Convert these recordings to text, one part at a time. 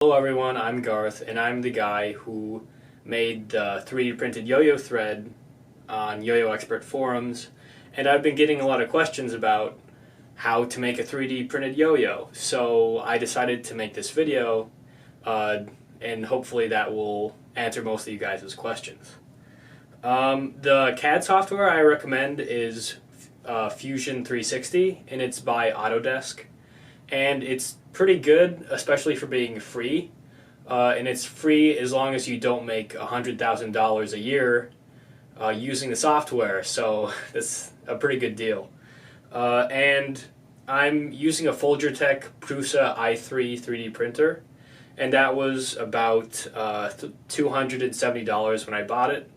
Hello everyone, I'm Garth, and I'm the guy who made the 3D printed yo-yo thread on yoyoexpert forums, and I've been getting a lot of questions about how to make a 3D printed yo-yo. So I decided to make this video, and hopefully that will answer most of you guys' questions. The CAD software I recommend is Fusion 360, and it's by Autodesk. And it's pretty good, especially for being free. And it's free as long as you don't make $100,000 a year using the software. So that's a pretty good deal. And I'm using a Folgertech Prusa i3 3D printer, and that was about $270 when I bought it.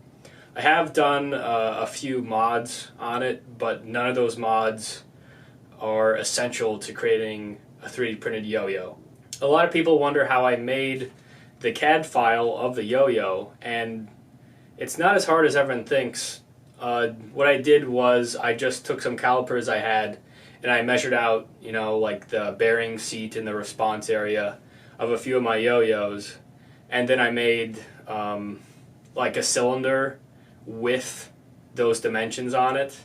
I have done a few mods on it, but none of those mods are essential to creating a 3D printed yo-yo. A lot of people wonder how I made the CAD file of the yo-yo, and it's not as hard as everyone thinks. What I did was I just took some calipers I had and I measured out, like the bearing seat and the response area of a few of my yo-yos, and then I made like a cylinder with those dimensions on it.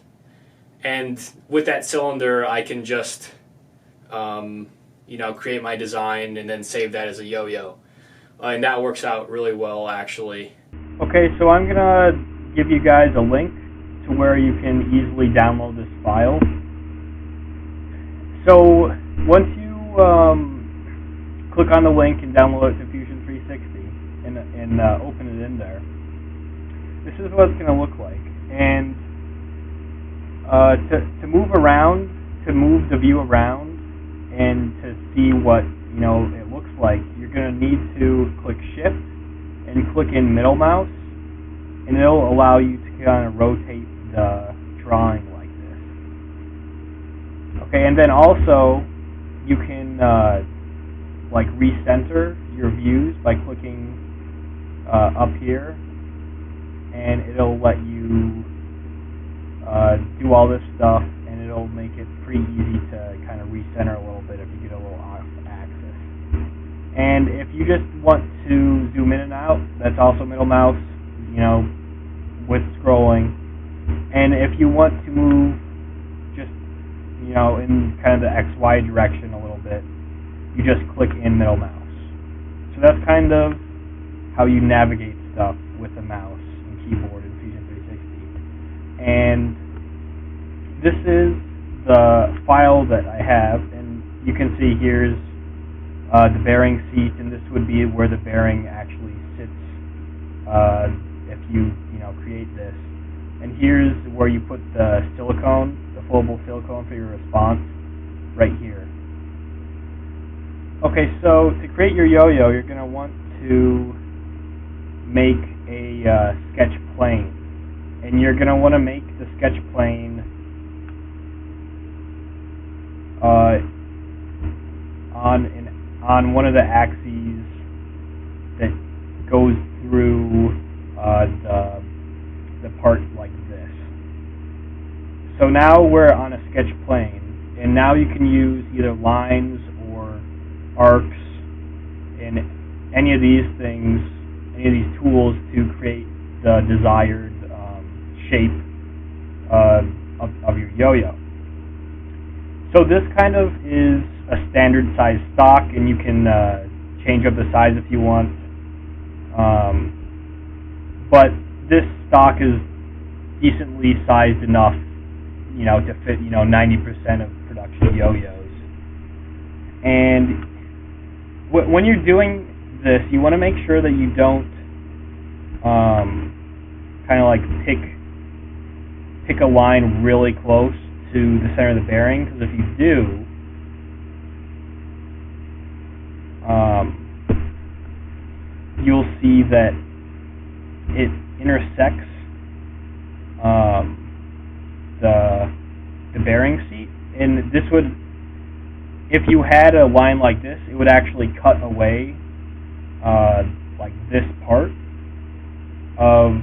And with that cylinder, I can just, create my design and then save that as a yo-yo. And that works out really well, actually. Okay, so I'm going to give you guys a link to where you can easily download this file. So once you click on the link and download it to Fusion 360 and open it in there, this is what it's going to look like. And to move around, to move the view around, and to see what it looks like, you're going to need to click Shift and click in middle mouse, and it'll allow you to kind of rotate the drawing like this. Okay, and then also you can like recenter your views by clicking up here, and it'll let you do all this stuff, and it'll make it pretty easy to kind of recenter a little bit if you get a little off axis. And if you just want to zoom in and out, that's also middle mouse, with scrolling. And if you want to move just, in kind of the XY direction a little bit, you just click in middle mouse. So that's kind of how you navigate stuff with the mouse and keyboard in Fusion 360. And this is the file that I have, and you can see here's the bearing seat, and this would be where the bearing actually sits if you create this. And here's where you put the silicone, the flowable silicone for your response, right here. Okay, so to create your yo-yo, you're going to want to make a sketch plane. And you're going to want to make the sketch plane on one of the axes that goes through the part like this. So now we're on a sketch plane, and now you can use either lines or arcs and any of these things, any of these tools to create the desired shape of your yo-yo. So this kind of is a standard size stock, and you can change up the size if you want. But this stock is decently sized enough, to fit 90% of production yo-yos. And when you're doing this, you want to make sure that you don't kind of like pick a line really close to the center of the bearing, because if you do, you'll see that it intersects the bearing seat, and this would, if you had a line like this, it would actually cut away like this part of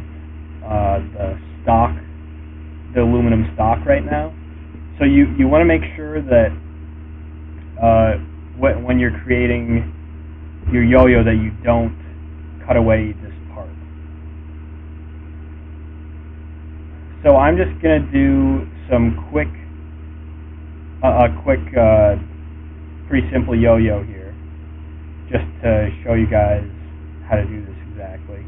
the stock, the aluminum stock right now. So you want to make sure that when you're creating your yo-yo that you don't cut away this part. So I'm just going to do some pretty simple yo-yo here, just to show you guys how to do this exactly.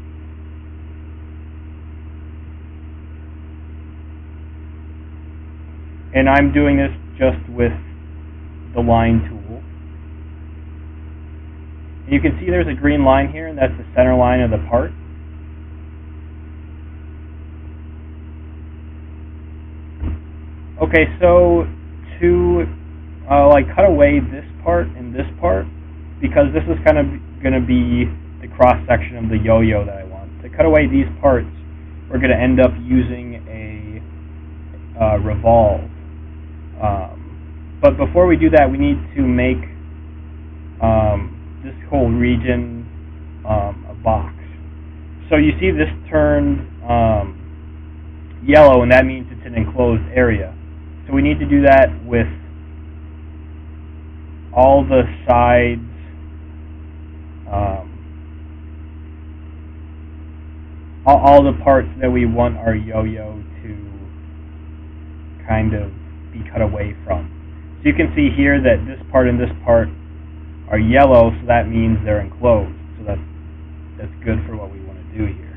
And I'm doing this just with the line tool. And you can see there's a green line here, and that's the center line of the part. Okay, so to cut away this part and this part, because this is kind of going to be the cross section of the yo-yo that I want. To cut away these parts, we're going to end up using a revolve. But before we do that, we need to make this whole region a box. So you see this turned yellow, and that means it's an enclosed area. So we need to do that with all the sides, all the parts that we want our yo-yo to kind of be cut away from. So you can see here that this part and this part are yellow, so that means they're enclosed. So that's good for what we want to do here.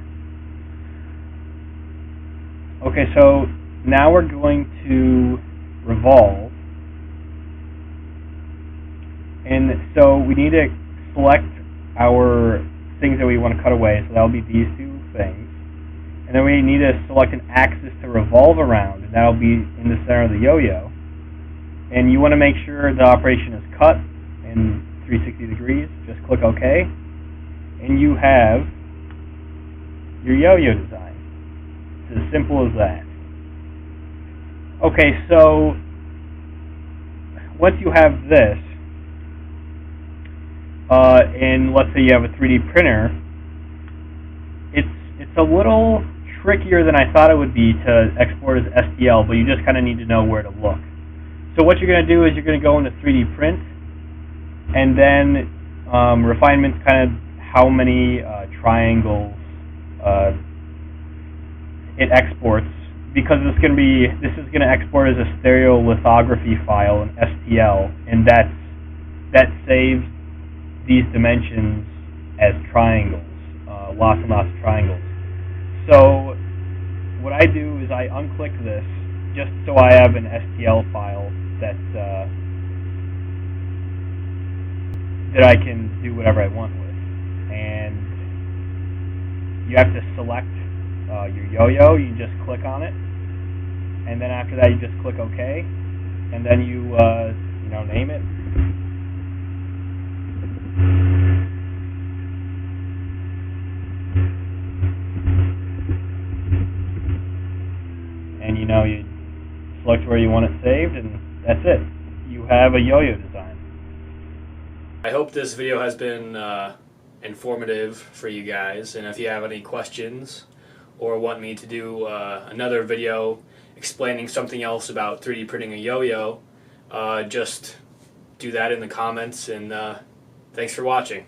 Okay, so now we're going to revolve. And so we need to select our things that we want to cut away, so that'll be these two things. And then we need to select an axis to revolve around, and that'll be in the center of the yo-yo. And you want to make sure the operation is cut in 360 degrees. Just click OK. And you have your yo-yo design. It's as simple as that. Okay, so once you have this, and let's say you have a 3D printer, it's a little trickier than I thought it would be to export as STL, but you just kind of need to know where to look. So what you're going to do is you're going to go into 3D print, and then refinement's kind of how many triangles it exports, because this is going to export as a stereolithography file in STL, and that saves these dimensions as triangles, lots and lots of triangles. So what I do is I unclick this just so I have an STL file that I can do whatever I want with. And you have to select your yo-yo. You just click on it, and then after that you just click OK, and then you name it. And you select where you want it saved, and that's it. You have a yo-yo design. I hope this video has been informative for you guys, and if you have any questions or want me to do another video explaining something else about 3D printing a yo-yo, just do that in the comments, and thanks for watching.